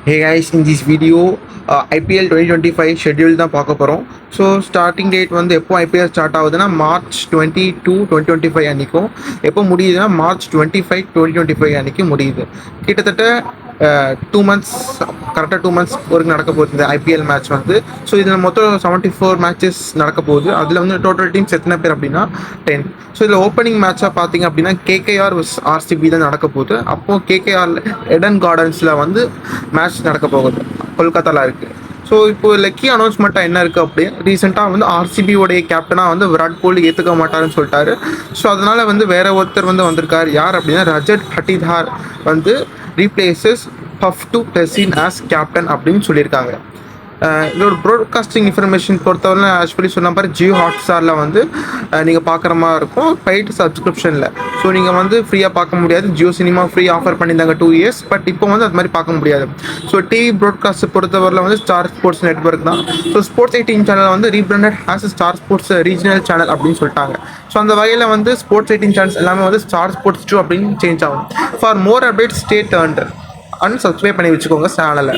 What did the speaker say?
Hey guys, in this video IPL 2025 schedule தான் பார்க்க போகிறோம். ஸோ ஸ்டார்டிங் டேட் வந்து எப்போ ஐபிஎல் ஸ்டார்ட் ஆகுதுன்னா March 22 2025 அன்றைக்கும், எப்போ முடியுதுன்னா March 25 2025 அன்றைக்கி முடியுது. கிட்டத்தட்ட 2 months, கரெக்டாக 2 months வரைக்கும் நடக்க போகுது இந்த ஐபிஎல் மேட்ச் வந்து. ஸோ இதில் மொத்தம் 74 மேட்சஸ் நடக்க போகுது. அதில் வந்து டோட்டல் டீம்ஸ் எத்தனை பேர் அப்படின்னா 10. ஸோ இதில் ஓப்பனிங் மேட்சாக பார்த்தீங்க அப்படின்னா கேகேஆர் vs ஆர்சிபி தான் நடக்க போகுது. அப்போது கேகேஆர் எடன் கார்டன்ஸில் வந்து மேட்ச் நடக்க போகுது, கொல்கத்தாவில் இருக்குது. ஸோ இப்போ லக்கி அனௌன்ஸ்மெண்ட்டாக என்ன இருக்குது அப்படி, ரீசெண்டாக வந்து ஆர்சிபியோடைய கேப்டனாக வந்து விராட் கோலி ஏற்றுக்க மாட்டாருன்னு சொல்லிட்டாரு. ஸோ அதனால் வந்து வேற ஒருத்தர் வந்து வந்திருக்கார். யார் அப்படின்னா ரஜத் பட்டிதார் வந்து replaces Faf du Plessis as captain அப்படின்னு சொல்லியிருக்காங்க. இதோட ப்ராட்காஸ்டிங் இன்ஃபர்மேஷன் பொறுத்தவரை ஆக்சுவலி சொன்ன மாதிரி ஜியோ ஹாட்ஸ்டாரில் வந்து நீங்கள் பார்க்குற மாதிரி இருக்கும், பெய்ட் சப்ஸ்கிரிப்ஷனில். ஸோ நீங்கள் வந்து ஃப்ரீயாக பார்க்க முடியாது. ஜியோ சினிமா ஃப்ரீ ஆஃபர் பண்ணியிருந்தாங்க 2 years, பட் இப்போ வந்து அது மாதிரி பார்க்க முடியாது. ஸோ டிவி ப்ராட்காஸ்ட் பொறுத்தவரையில் வந்து ஸ்டார் ஸ்போர்ட்ஸ் நெட்வொர்க் தான். ஸோ ஸ்போர்ட்ஸ் 18 சேனல் வந்து rebranded as star sports regional channel அப்படின்னு சொல்லிட்டாங்க. ஸோ அந்த வகையில் வந்து ஸ்போர்ட்ஸ் 18 சேனல்ஸ் எல்லாமே வந்து ஸ்டார் ஸ்போர்ட்ஸ் 2 அப்படின்னு சேஞ்ச் ஆகும். For more updates stay turned and subscribe பண்ணி வச்சுக்கோங்க சேனலை.